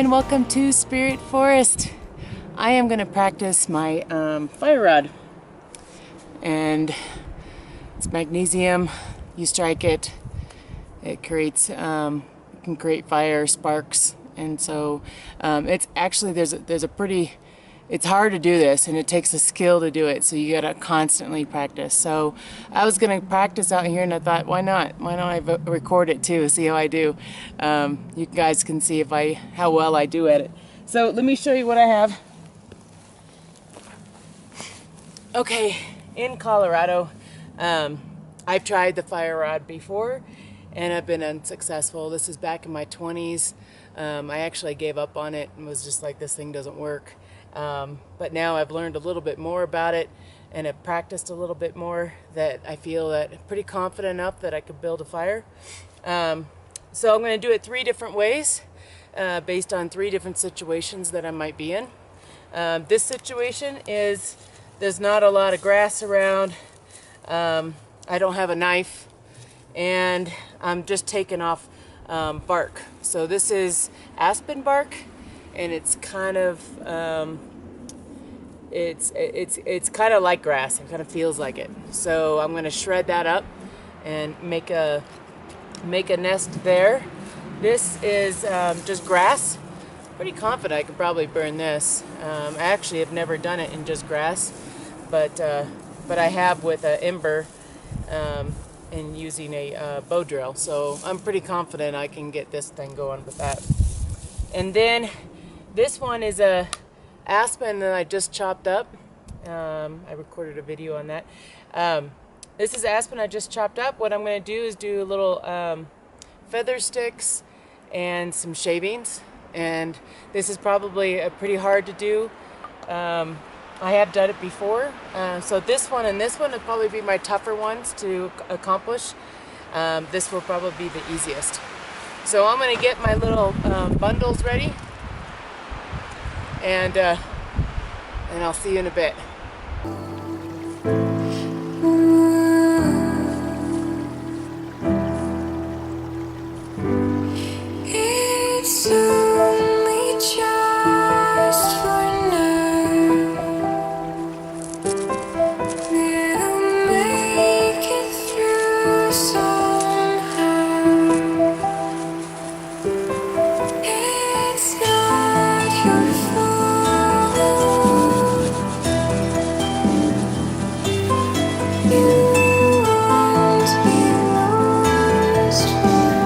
and welcome to Spirit Forest. I am going to practice my fire rod, and it's magnesium. You strike it, it creates can create fire sparks, and so it's actually there's a pretty, it's hard to do this, and it takes a skill to do it, so you gotta constantly practice. So I was gonna practice out here, and I thought, why not I record it too, see how I do. You guys can see how well I do at it. So let me show you what I have. Okay, in Colorado, I've tried the fire rod before and I've been unsuccessful. This is back in my 20s. I actually gave up on it and was just like, this thing doesn't work. But now I've learned a little bit more about it and have practiced a little bit more, that I feel that I'm pretty confident enough that I could build a fire. So I'm going to do it 3 different ways, based on 3 different situations that I might be in. This situation is, there's not a lot of grass around. I don't have a knife, and I'm just taking off bark. So this is aspen bark, and it's kind of it's kind of like grass. It kind of feels like it. So I'm going to shred that up and make a nest there. This is just grass. Pretty confident I could probably burn this. I actually have never done it in just grass, but I have with an ember and using a bow drill. So I'm pretty confident I can get this thing going with that. And then this one is a aspen that I just chopped up. I recorded a video on that. This is aspen I just chopped up. What I'm going to do is do a little feather sticks and some shavings. And this is probably pretty hard to do. I have done it before. So this one and this one will probably be my tougher ones to accomplish. This will probably be the easiest. So I'm going to get my little bundles ready, and I'll see you in a bit. It's only just for now. We'll make it through somehow. It's not your fault. You won't be lost forever.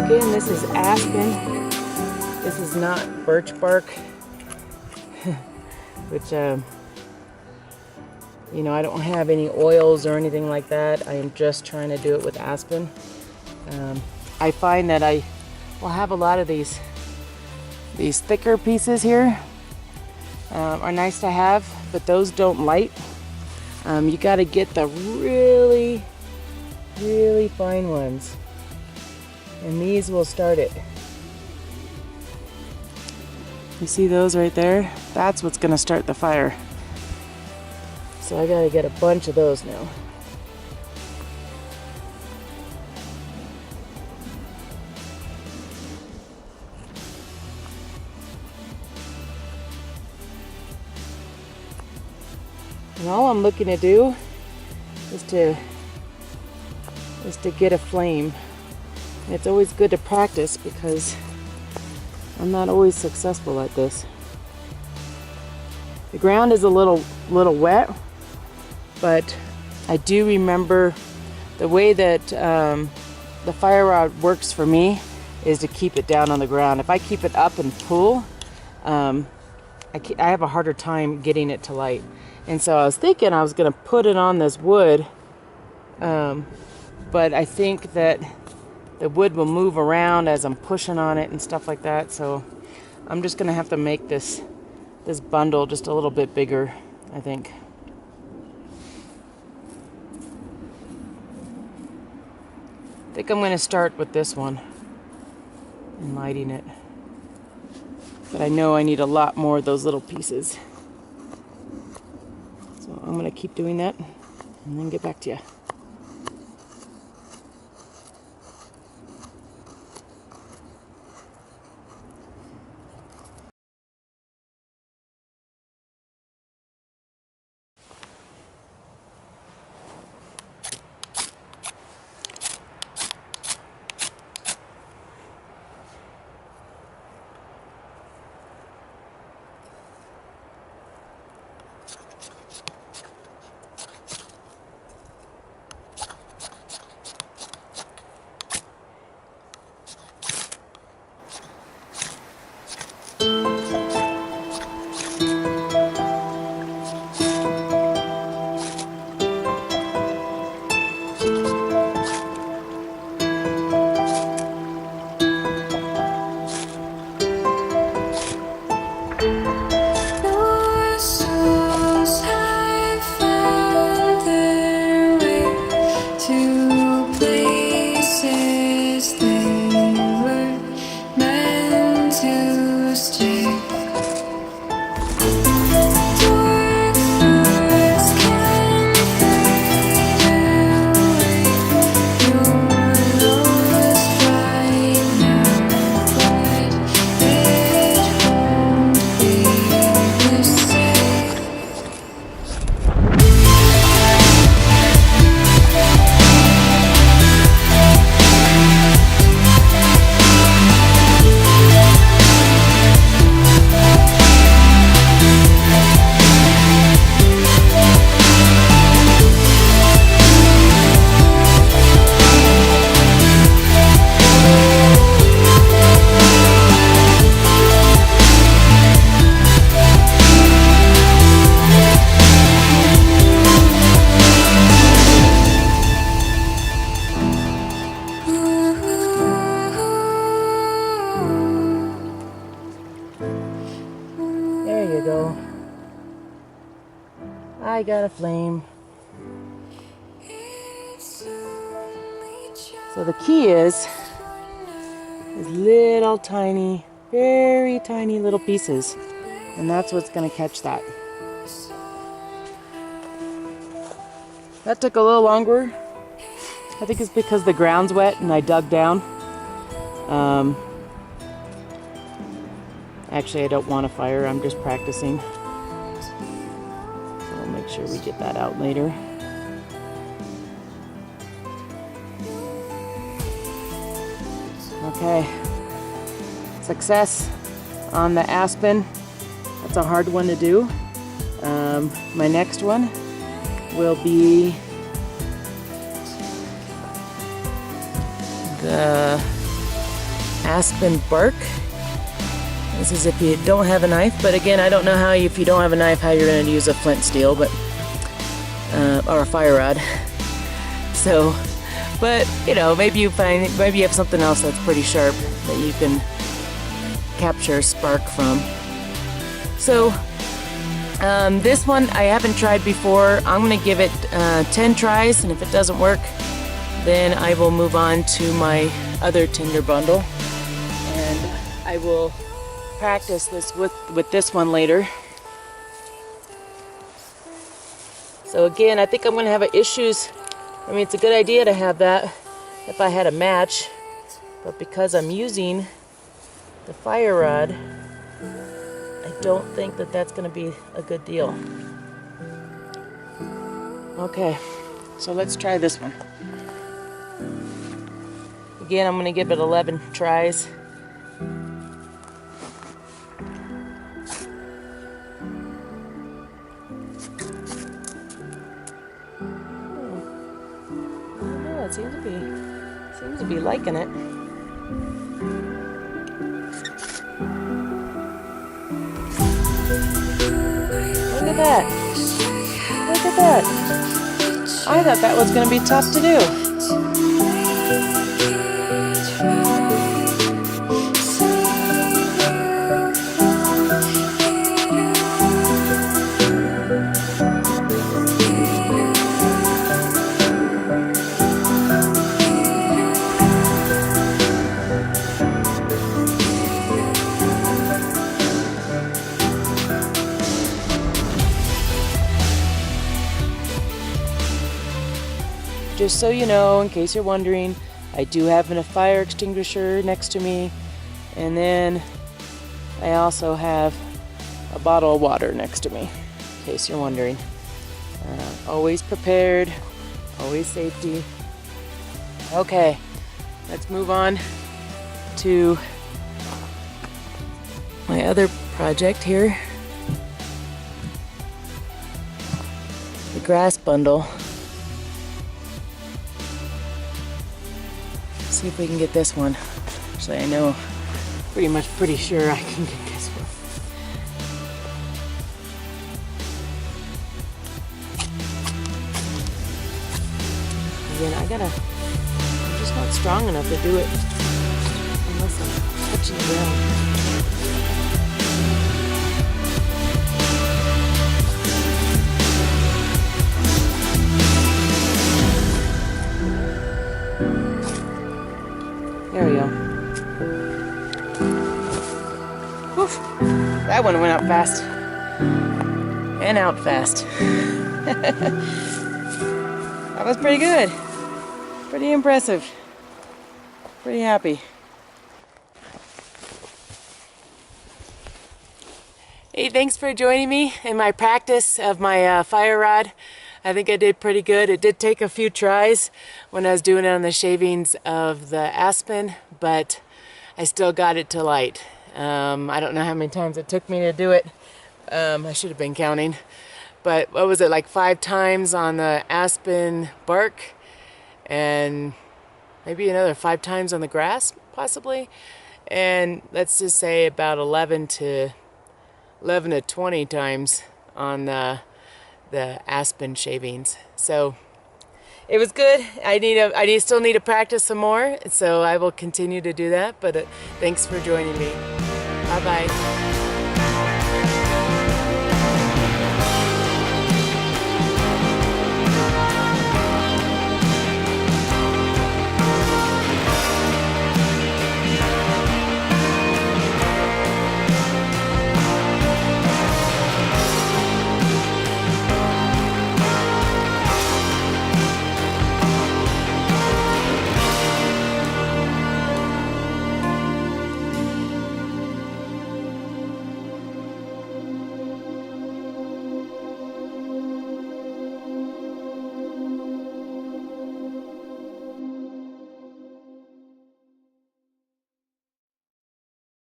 Again, this is aspen. This is not birch bark. which you know, I don't have any oils or anything like that. I am just trying to do it with Aspen. I find that I will have a lot of these thicker pieces here are nice to have, but those don't light. You got to get the really fine ones, and these will start it. You see those right there? That's what's going to start the fire. So I got to get a bunch of those now. And all I'm looking to do is to get a flame. And it's always good to practice because I'm not always successful at this. The ground is a little wet, but I do remember the way that the fire rod works for me is to keep it down on the ground. If I keep it up and pull, I have a harder time getting it to light. And so I was thinking I was going to put it on this wood, but I think that the wood will move around as I'm pushing on it and stuff like that. So I'm just going to have to make this bundle just a little bit bigger, I think. I think I'm going to start with this one and lighting it. But I know I need a lot more of those little pieces. So I'm going to keep doing that and then get back to you. Your souls have found their way to places they were meant to stay. Dark thoughts can fade away. You're lost right now, but it won't be the same. There you go. I got a flame. So the key is little tiny, very tiny little pieces. And that's what's going to catch that. That took a little longer. I think it's because the ground's wet and I dug down. Actually, I don't want a fire. I'm just practicing. So we'll make sure we get that out later. Okay. Success on the Aspen. That's a hard one to do. My next one will be the Aspen bark. This is if you don't have a knife, but again, I don't know how if you don't have a knife how you're going to use a flint steel, but or a fire rod. So, but you know, maybe you have something else that's pretty sharp that you can capture spark from. So this one I haven't tried before. I'm going to give it 10 tries, and if it doesn't work, then I will move on to my other tinder bundle, and I will practice this with this one later. So again, I think I'm going to have issues. I mean, it's a good idea to have that if I had a match, but because I'm using the fire rod, I don't think that that's going to be a good deal. Okay, so let's try this one. Again, I'm going to give it 11 tries. It seems to be liking it. Look at that. Look at that. I thought that was going to be tough to do. Just so you know, in case you're wondering, I do have a fire extinguisher next to me, and then I also have a bottle of water next to me, in case you're wondering. Always prepared, always safety. Okay, let's move on to my other project here, the grass bundle. See if we can get this one. Actually, I know pretty sure I can get this one. Again, I'm just not strong enough to do it unless I'm touching the ground. There we go. Woof. That one went up fast. And out fast. That was pretty good. Pretty impressive. Pretty happy. Hey, thanks for joining me in my practice of my fire rod. I think I did pretty good. It did take a few tries when I was doing it on the shavings of the Aspen, but I still got it to light. I don't know how many times it took me to do it. I should have been counting. But what was it, like 5 times on the Aspen bark, and maybe another 5 times on the grass, possibly. And let's just say about 11 to 20 times on the Aspen shavings. So it was good. I still need to practice some more, so I will continue to do that. But thanks for joining me. Bye bye.